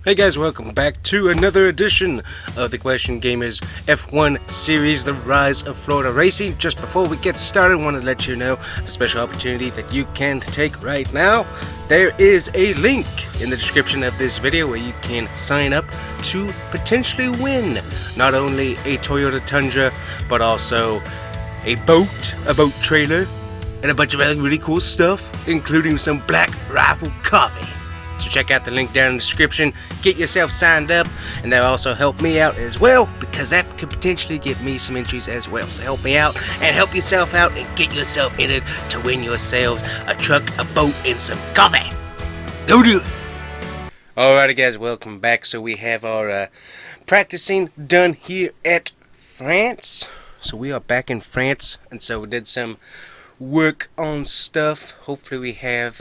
Hey guys, welcome back to another edition of the Combustion Gamers F1 series, The Rise of Florida Racing. Just before we get started, I want to let you know of a special opportunity that you can take right now. There is a link in the description of this video where you can sign up to potentially win not only a Toyota Tundra, but also a boat trailer, and a bunch of other really cool stuff, including some Black Rifle coffee. So check out the link down in the description, get yourself signed up, and that'll also help me out as well, because that could potentially get me some entries as well. So help me out, and help yourself out, and get yourself in it to win yourselves a truck, a boat, and some coffee. Go do it! Alrighty guys, welcome back. So we have our practicing done here at France. So we are back in France, and so we did some work on stuff. Hopefully we have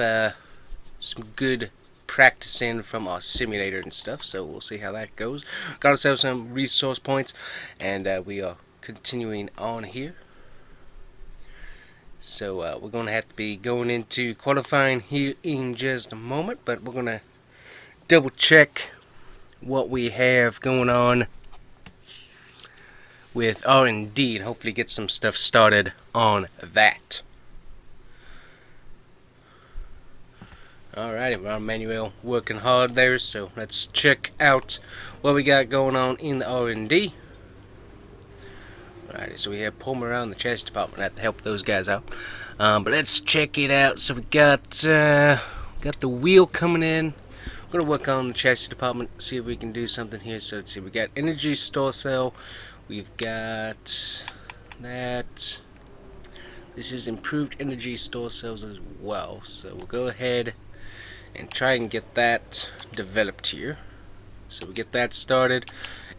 some good practicing from our simulator and stuff, so we'll see how that goes. Got ourselves some resource points, and we are continuing on here. So we're going to have to be going into qualifying here in just a moment, but we're going to double check what we have going on with R&D and hopefully get some stuff started on that. Alrighty, Ron Manuel working hard there, so let's check out what we got going on in the R&D. Alrighty, so we have Paul Morale in the chassis department. I have to help those guys out. But let's check it out. So we got the wheel coming in. We're gonna work on the chassis department, see if we can do something here. So let's see, we got energy store cell. We've got that. This is improved energy store cells as well. So we'll go ahead and try and get that developed here. So we get that started,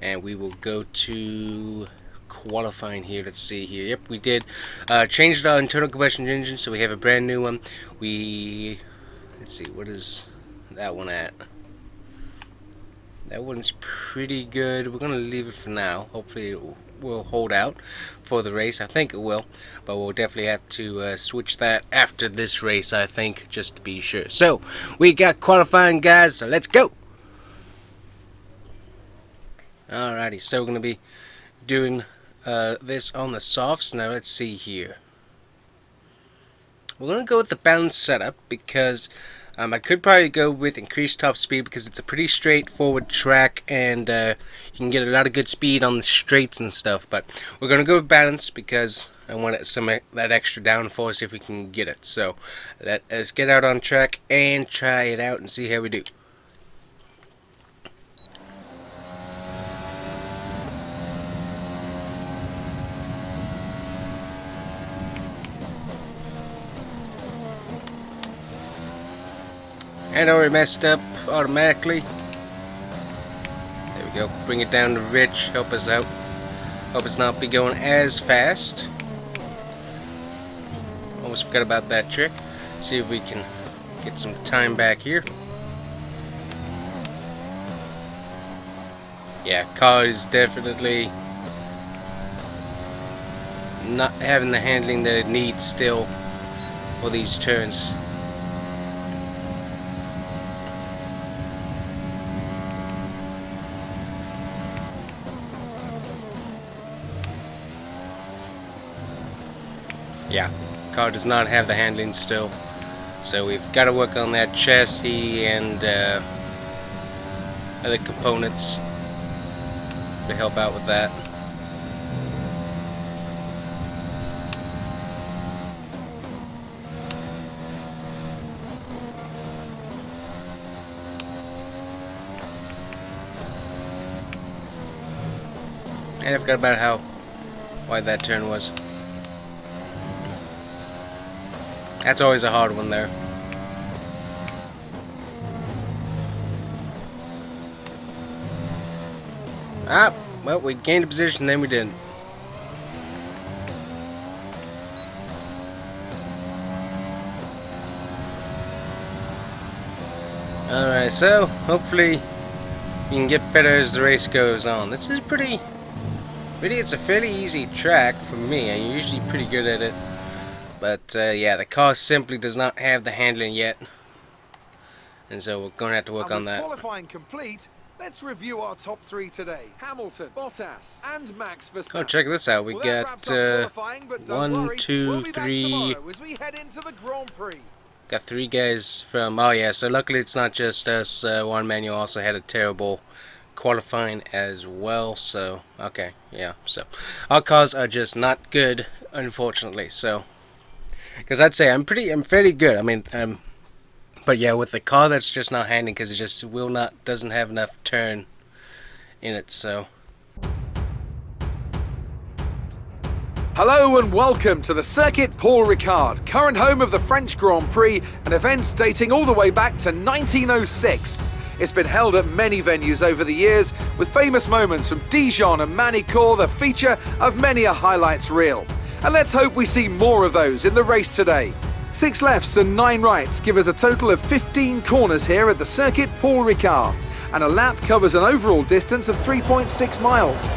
and we will go to qualifying here. Let's see here. Yep, we did changed our internal combustion engine, so we have a brand new one. Let's see, what is that one at? That one's pretty good. We're gonna leave it for now. Hopefully it will hold out for the race. I think it will, but we'll definitely have to switch that after this race, I think, just to be sure. So we got qualifying, guys, so let's go. Alrighty, so we're gonna be doing this on the softs. Now let's see here. We're gonna go with the balanced setup because I could probably go with increased top speed because it's a pretty straightforward track, and you can get a lot of good speed on the straights and stuff. But we're going to go with balance because I want some of that extra downforce if we can get it. So let's get out on track and try it out and see how we do. And already messed up automatically. There we go. Bring it down to rich. Help us out. Hope it's not be going as fast. Almost forgot about that trick. See if we can get some time back here. Yeah, car is definitely not having the handling that it needs still for these turns. Yeah, car does not have the handling still, so we've got to work on that chassis and other components to help out with that. And I forgot about how wide that turn was. That's always a hard one there. Well, we gained a position, then we didn't. Alright, so hopefully you can get better as the race goes on. This is really, it's a fairly easy track for me. I'm usually pretty good at it. But yeah, the car simply does not have the handling yet. and so we're going to have to work on that. Qualifying complete. Let's review our top 3 today. Hamilton, Bottas, and Max Verstappen. Oh, check this out. We got 1, 2, 3. Got 3 guys from. Oh yeah. So luckily it's not just us. Juan Manuel also had a terrible qualifying as well. So okay, yeah. So our cars are just not good, unfortunately. So because I'd say I'm fairly good. I mean, but yeah, with the car that's just not handling because it just doesn't have enough turn in it. So. Hello and welcome to the Circuit Paul Ricard, current home of the French Grand Prix, an event dating all the way back to 1906. It's been held at many venues over the years, with famous moments from Dijon and Manicourt the feature of many a highlights reel. And let's hope we see more of those in the race today. 6 lefts and 9 rights give us a total of 15 corners here at the Circuit Paul Ricard, and a lap covers an overall distance of 3.6 miles.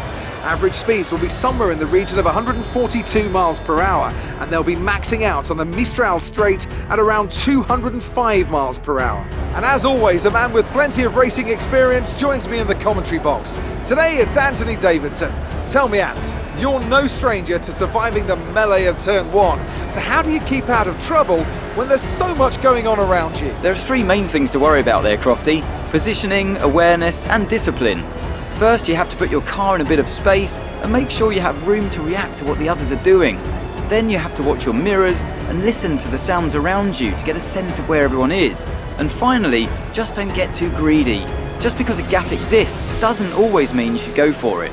Average speeds will be somewhere in the region of 142 miles per hour, and they'll be maxing out on the Mistral Straight at around 205 miles per hour. And as always, a man with plenty of racing experience joins me in the commentary box. Today it's Anthony Davidson. Tell me, Ant, you're no stranger to surviving the melee of turn 1, so how do you keep out of trouble when there's so much going on around you? There are 3 main things to worry about there, Crofty: positioning, awareness and discipline. First, you have to put your car in a bit of space and make sure you have room to react to what the others are doing. Then you have to watch your mirrors and listen to the sounds around you to get a sense of where everyone is. And finally, just don't get too greedy. Just because a gap exists doesn't always mean you should go for it.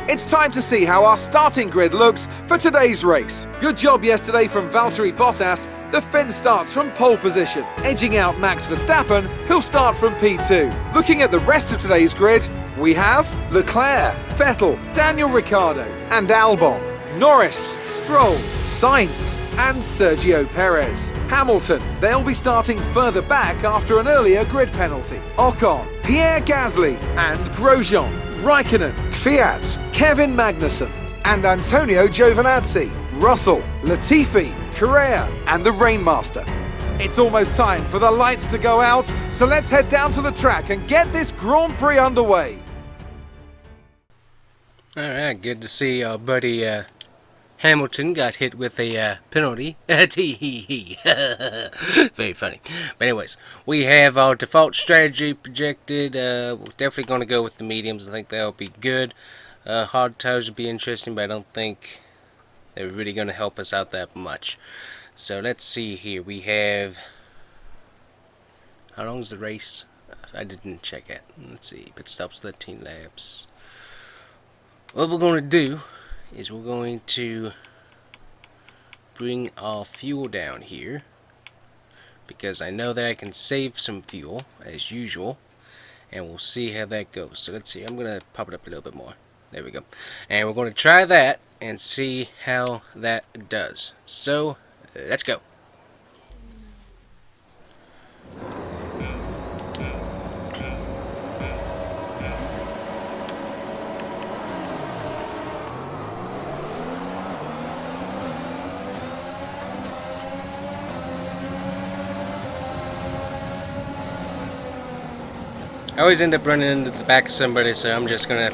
It's time to see how our starting grid looks for today's race. Good job yesterday from Valtteri Bottas. The Finn starts from pole position, edging out Max Verstappen, who'll start from P2. Looking at the rest of today's grid, we have Leclerc, Vettel, Daniel Ricciardo, and Albon, Norris, Stroll, Sainz, and Sergio Perez. Hamilton, they'll be starting further back after an earlier grid penalty. Ocon, Pierre Gasly, and Grosjean, Raikkonen, Kvyat, Kevin Magnussen, and Antonio Giovinazzi, Russell, Latifi, Correa, and the Rainmaster. It's almost time for the lights to go out, so let's head down to the track and get this Grand Prix underway. Alright, good to see our buddy Hamilton got hit with a penalty. Very funny. But anyways, we have our default strategy projected. We're definitely going to go with the mediums. I think that'll be good. Hard tires will be interesting, but I don't think they're really going to help us out that much. So let's see here. We have... How long is the race? I didn't check it. Let's see. Pit stops 13 laps. What we're going to do is we're going to bring our fuel down here, because I know that I can save some fuel as usual, and we'll see how that goes. So let's see. I'm going to pop it up a little bit more. There we go. And we're going to try that and see how that does. So let's go. I always end up running into the back of somebody, so I'm just gonna...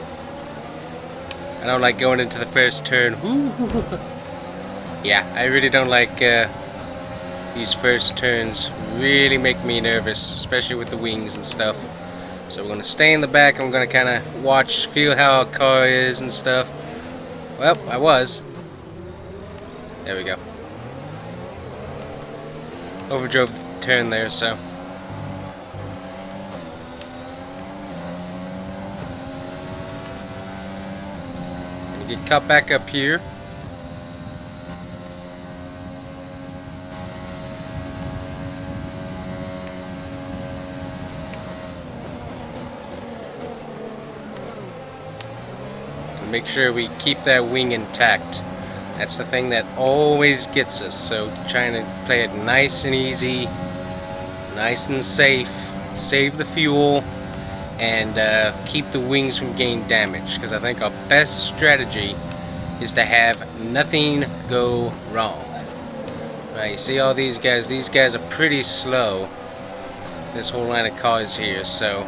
I don't like going into the first turn. Yeah, I really don't like these first turns. Really make me nervous, especially with the wings and stuff. So we're gonna stay in the back. I'm gonna kind of watch, feel how our car is and stuff. Well, I was. There we go. Overdrove the turn there, so... Get cut back up here. And make sure we keep that wing intact. That's the thing that always gets us. So trying to play it nice and easy, nice and safe, save the fuel, and keep the wings from getting damaged, because I think our best strategy is to have nothing go wrong. Right, you see all these guys are pretty slow, this whole line of cars here. So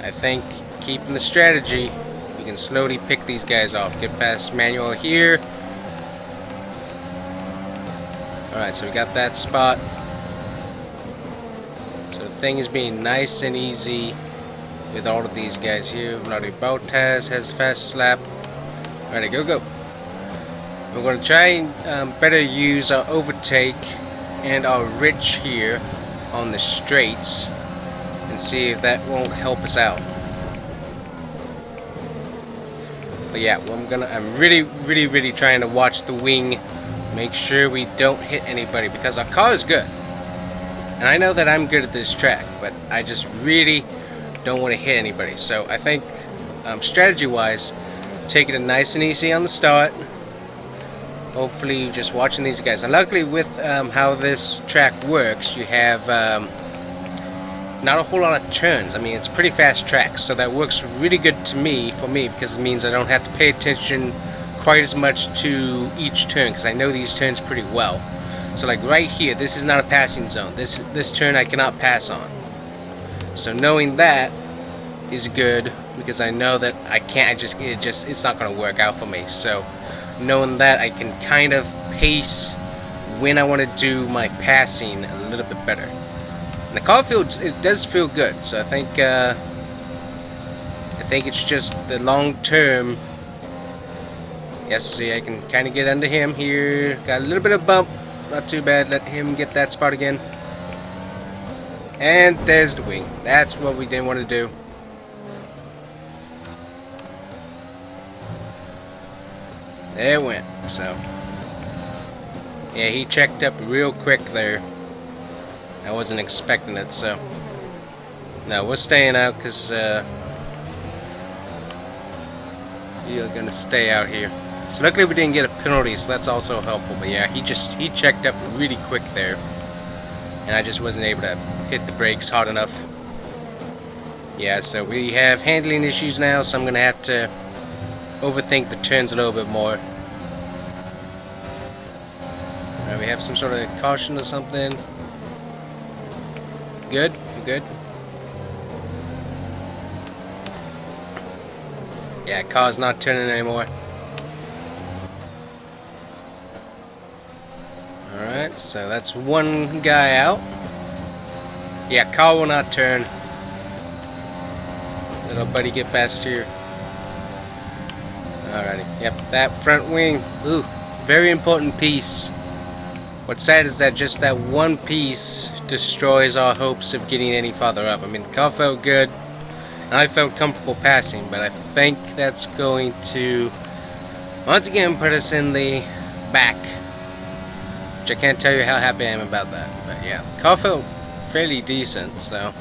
I think keeping the strategy, we can slowly pick these guys off. Get past Manuel here. Alright, so we got that spot. So the thing is being nice and easy with all of these guys here. Bloody Baltaz has the fastest lap. Ready, go, go. We're going to try and better use our overtake and our rich here on the straights and see if that won't help us out. But yeah, I'm really trying to watch the wing, make sure we don't hit anybody, because our car is good. And I know that I'm good at this track, but I just really don't want to hit anybody. So I think strategy-wise, taking it nice and easy on the start. Hopefully just watching these guys. And luckily with how this track works, you have not a whole lot of turns. I mean, it's a pretty fast track, so that works really good for me, because it means I don't have to pay attention quite as much to each turn, because I know these turns pretty well. So like right here, this is not a passing zone. This turn I cannot pass on. So knowing that is good, because I know that I can't. It's not going to work out for me. So knowing that, I can kind of pace when I want to do my passing a little bit better. And the car feels, it does feel good. So I think it's just the long term. Yes, see, I can kind of get under him here. Got a little bit of bump. Not too bad. Let him get that spot again. And there's the wing. That's what we didn't want to do. There it went. So yeah, he checked up real quick there. I wasn't expecting it, so no, we're staying out, because you're gonna stay out here. So luckily we didn't get a penalty, so that's also helpful. But yeah, he checked up really quick there, and I just wasn't able to hit the brakes hard enough. Yeah, so we have handling issues now, so I'm gonna have to overthink the turns a little bit more. Alright, we have some sort of caution or something. Good, good. Yeah, car's not turning anymore. Alright, so that's one guy out. Yeah, car will not turn. Little buddy, get past here. Alrighty, yep, that front wing. Ooh, very important piece. What's sad is that just that one piece destroys our hopes of getting any farther up. I mean, the car felt good, and I felt comfortable passing, but I think that's going to once again put us in the back, which I can't tell you how happy I am about that. But yeah, the car felt fairly decent, so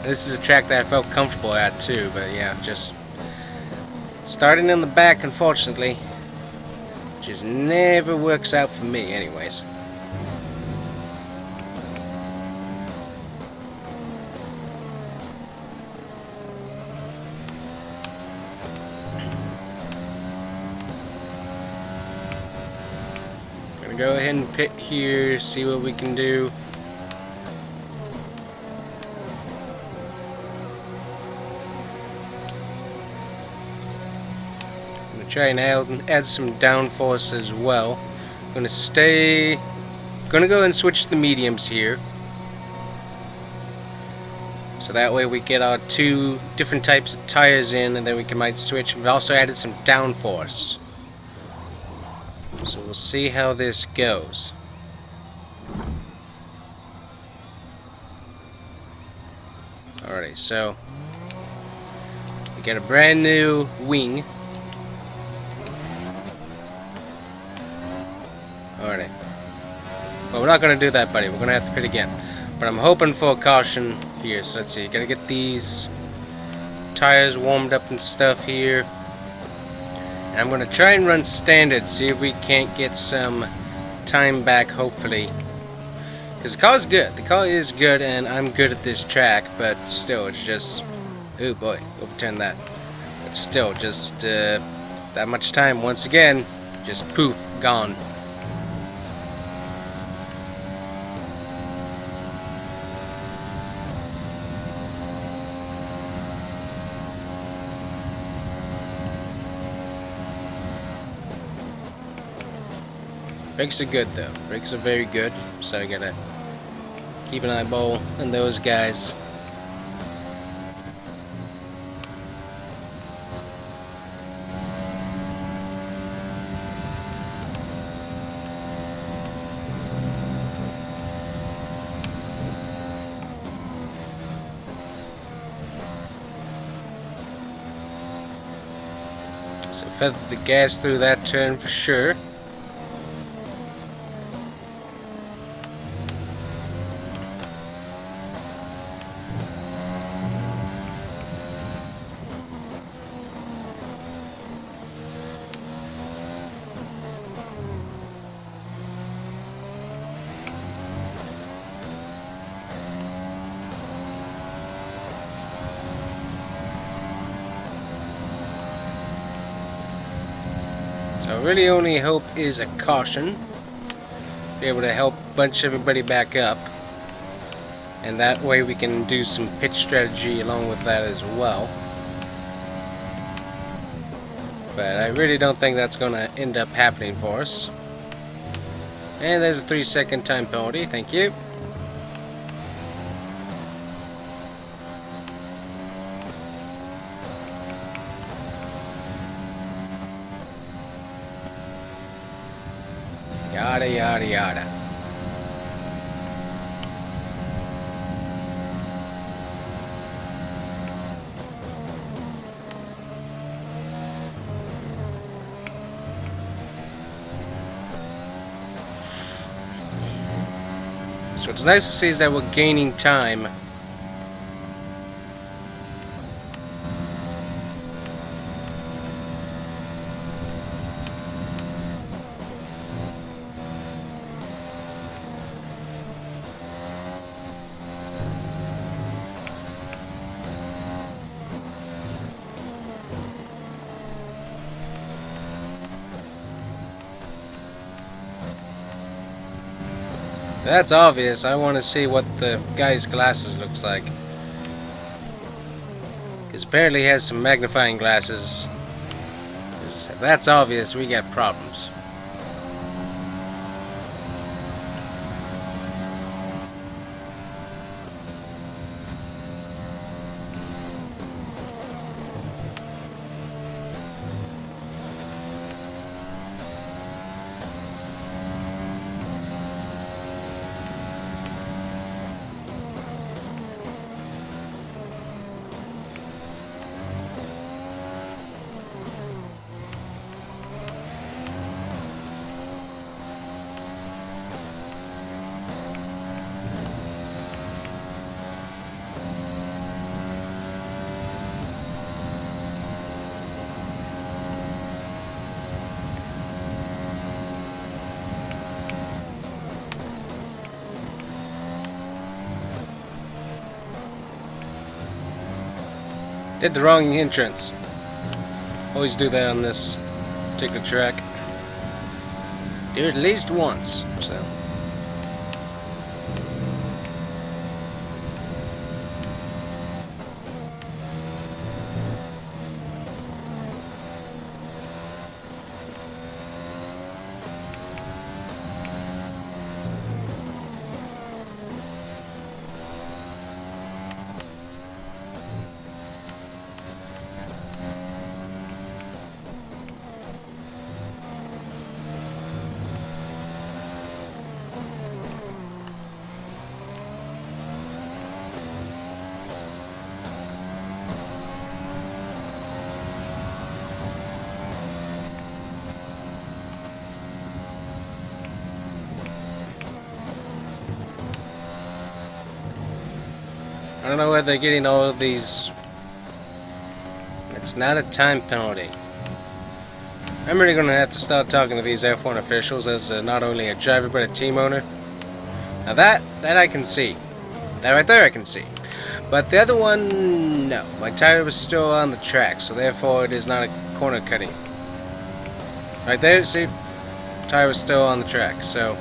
this is a track that I felt comfortable at too. But yeah, just starting in the back, unfortunately, just never works out for me anyways. Gonna go ahead and pit here, see what we can do. Try and add some downforce as well. Gonna go and switch the mediums here, so that way we get our two different types of tires in, and then we might switch. We've also added some downforce, so we'll see how this goes. Alrighty, so we got a brand new wing. Alrighty. Well, we're not going to do that, buddy. We're going to have to pit again. But I'm hoping for a caution here. So let's see. Got to get these tires warmed up and stuff here. And I'm going to try and run standard. See if we can't get some time back, hopefully. Because the car's good. The car is good, and I'm good at this track. But still, it's just... oh boy, overturn that. But still, just that much time. Once again, just poof, gone. Brakes are good though. Brakes are very good. So I gotta keep an eyeball on those guys. So feather the gas through that turn for sure. So really only hope is a caution. Be able to help bunch everybody back up. And that way we can do some pitch strategy along with that as well. But I really don't think that's going to end up happening for us. And there's a 3-second time penalty, thank you. Yada yada yada. So what's nice to see is that we're gaining time. That's obvious. I want to see what the guy's glasses looks like. Because apparently he has some magnifying glasses. If that's obvious, we got problems. Did the wrong entrance. Always do that on this particular track. Do it at least once, so. I don't know where they're getting all of these. It's not a time penalty. I'm really going to have to start talking to these F1 officials as not only a driver but a team owner. Now that I can see. That right there I can see. But the other one, no. My tire was still on the track, so therefore it is not a corner cutting. Right there, see? Tire was still on the track, so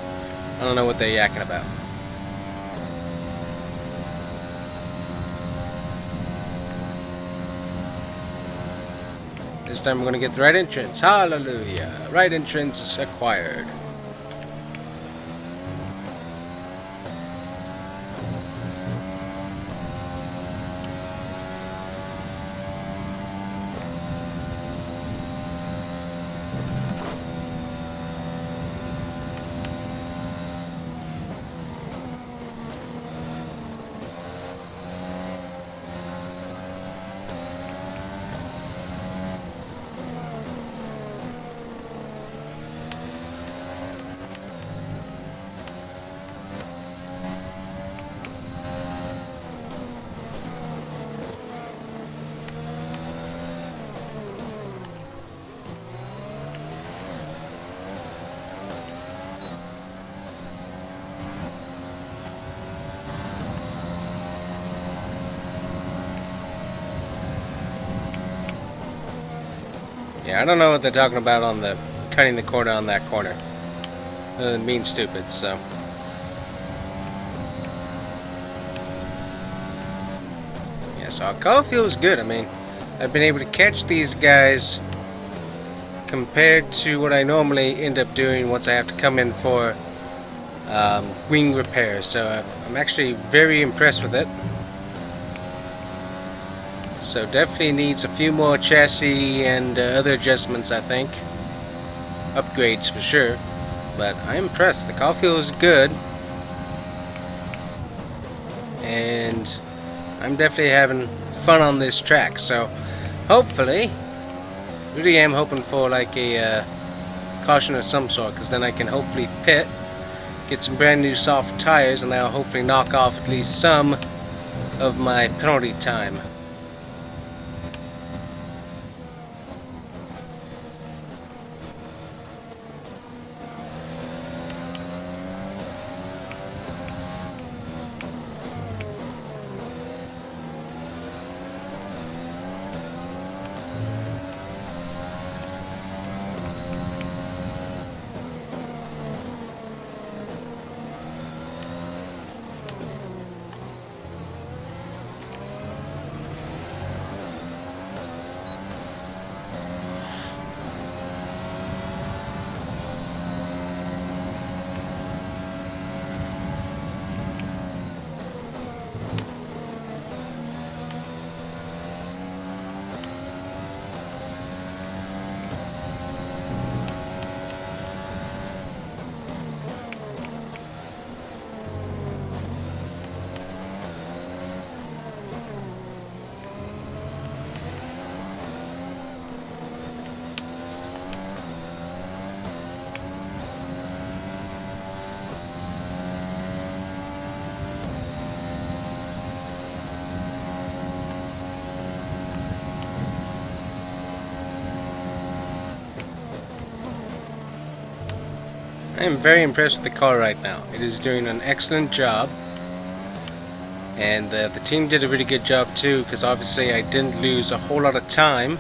I don't know what they're yakking about. This time we're going to get the right entrance. Hallelujah. Right entrance acquired. Yeah, I don't know what they're talking about on the cutting the corner on that corner. Other than being stupid, so. Yeah, so our car feels good. I mean, I've been able to catch these guys compared to what I normally end up doing once I have to come in for wing repairs. So I'm actually very impressed with it. So definitely needs a few more chassis and other adjustments, I think. Upgrades for sure. But I'm impressed. The car feels good. And I'm definitely having fun on this track. So hopefully, really am hoping for like a caution of some sort. Because then I can hopefully pit, get some brand new soft tires, and that'll hopefully knock off at least some of my penalty time. I am very impressed with the car right now. It is doing an excellent job. And the team did a really good job too, because obviously I didn't lose a whole lot of time.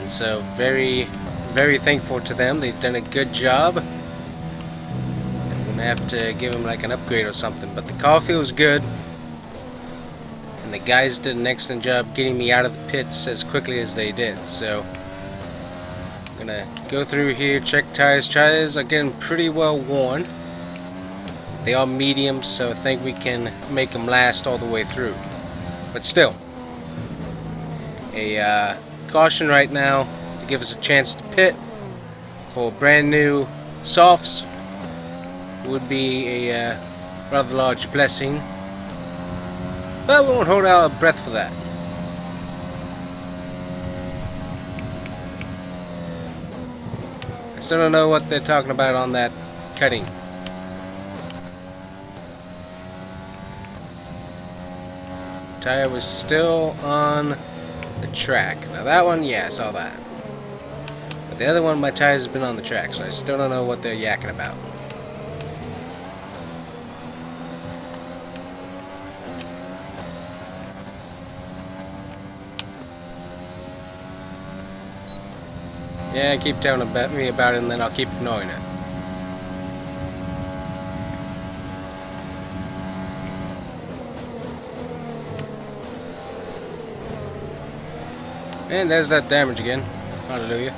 And so very, very thankful to them. They've done a good job. I'm going to have to give them like an upgrade or something. But the car feels good. And the guys did an excellent job getting me out of the pits as quickly as they did. So I'm gonna go through here, check tires. Tires are getting pretty well worn. They are mediums, so I think we can make them last all the way through. But still, a caution right now to give us a chance to pit for brand new softs would be a rather large blessing. But we won't hold our breath for that. I still don't know what they're talking about on that cutting. The tire was still on the track. Now that one, yeah, I saw that. But the other one, my tires have been on the track, so I still don't know what they're yakking about. Yeah, keep telling me about it and then I'll keep ignoring it. And there's that damage again. Hallelujah.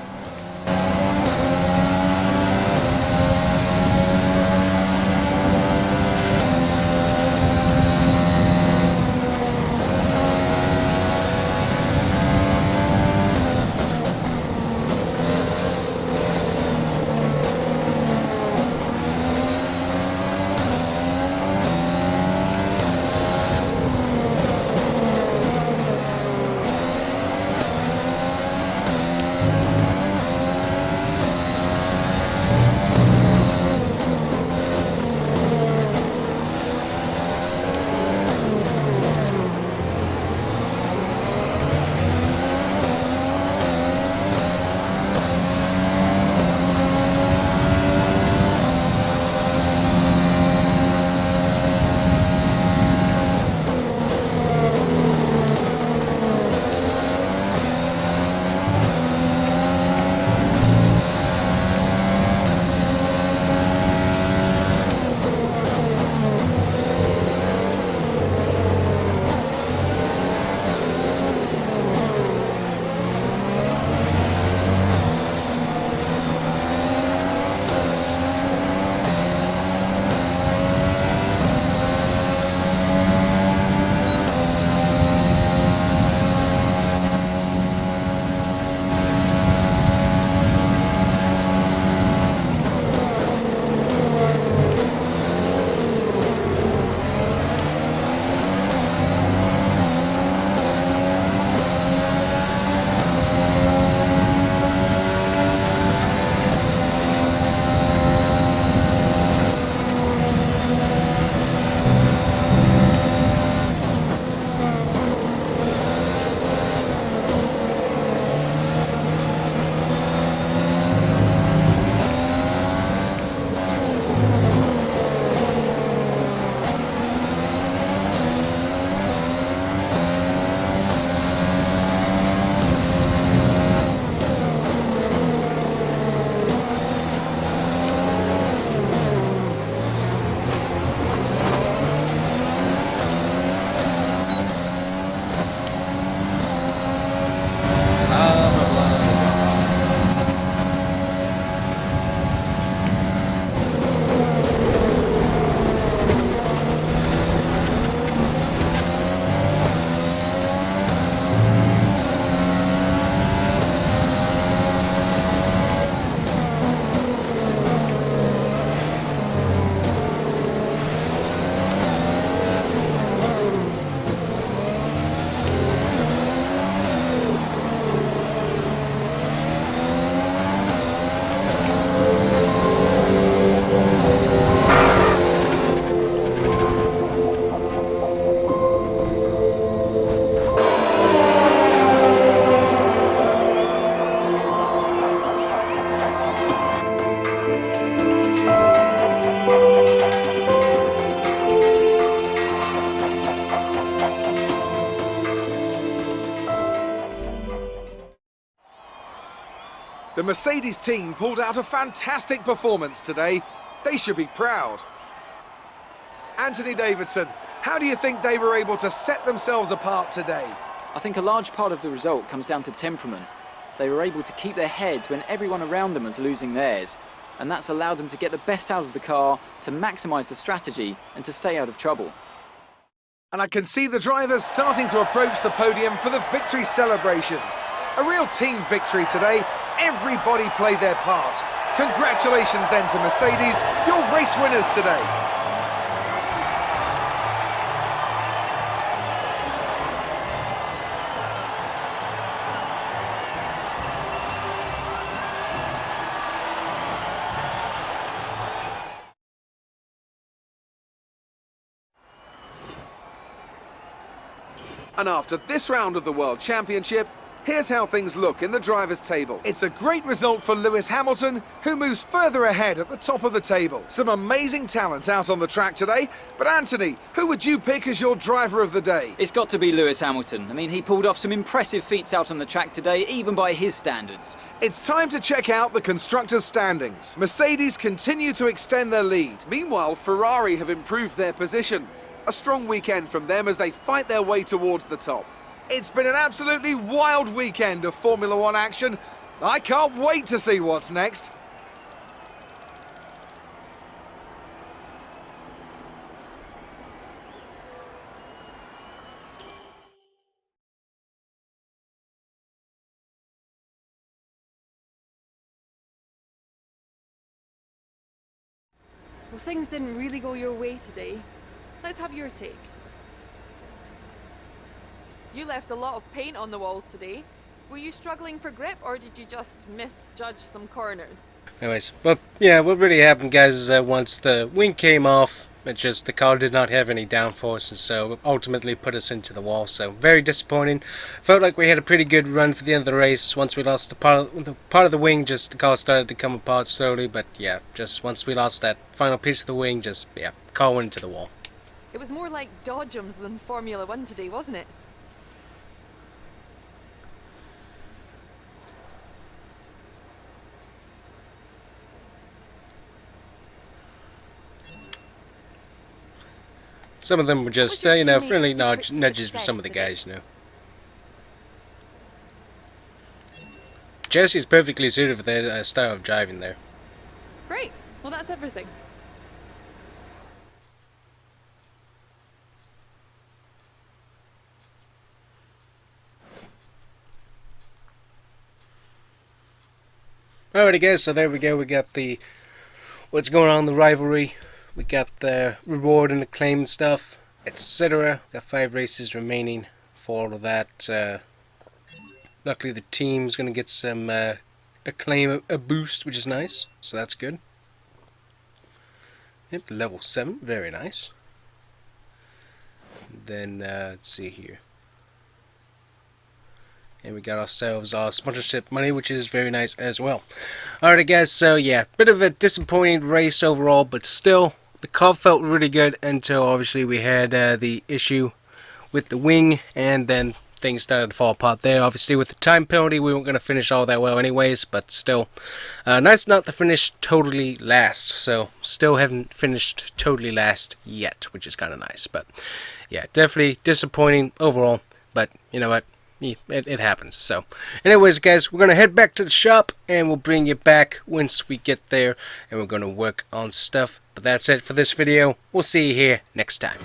The Mercedes team pulled out a fantastic performance today. They should be proud. Anthony Davidson, how do you think they were able to set themselves apart today? I think a large part of the result comes down to temperament. They were able to keep their heads when everyone around them was losing theirs, and that's allowed them to get the best out of the car, to maximise the strategy, and to stay out of trouble. And I can see the drivers starting to approach the podium for the victory celebrations. A real team victory today. Everybody played their part. Congratulations then to Mercedes, your race winners today. And after this round of the World Championship, here's how things look in the drivers' table. It's a great result for Lewis Hamilton, who moves further ahead at the top of the table. Some amazing talent out on the track today. But Anthony, who would you pick as your driver of the day? It's got to be Lewis Hamilton. I mean, he pulled off some impressive feats out on the track today, even by his standards. It's time to check out the constructors' standings. Mercedes continue to extend their lead. Meanwhile, Ferrari have improved their position. A strong weekend from them as they fight their way towards the top. It's been an absolutely wild weekend of Formula One action. I can't wait to see what's next. Well, things didn't really go your way today. Let's have your take. You left a lot of paint on the walls today. Were you struggling for grip, or did you just misjudge some corners? Anyways, well, yeah, what really happened, guys, is that once the wing came off, the car did not have any downforce, and so it ultimately put us into the wall. So very disappointing. Felt like we had a pretty good run for the end of the race. Once we lost the part of the wing, the car started to come apart slowly. But yeah, just once we lost that final piece of the wing, car went into the wall. It was more like dodgems than Formula One today, wasn't it? Some of them were just, friendly nudges for some of the guys, Jesse's perfectly suited for that style of driving there. Great. Well, that's everything. Alrighty, guys, so there we go. We got what's going on in the rivalry. We got the reward and acclaim and stuff, etc. Got 5 races remaining for all of that. Luckily, the team's going to get some acclaim, a boost, which is nice. So that's good. Yep, level 7, very nice. Then, let's see here. And we got ourselves our sponsorship money, which is very nice as well. Alright, guys, so yeah, bit of a disappointing race overall, but still, the car felt really good until obviously we had the issue with the wing, and then things started to fall apart there. Obviously, with the time penalty, we weren't going to finish all that well anyways, but still, nice not to finish totally last. So, still haven't finished totally last yet, which is kind of nice. But yeah, definitely disappointing overall, but you know what? It happens. So anyways, guys, we're gonna head back to the shop and we'll bring you back once we get there, and we're gonna work on stuff. But that's it for this video. We'll see you here next time.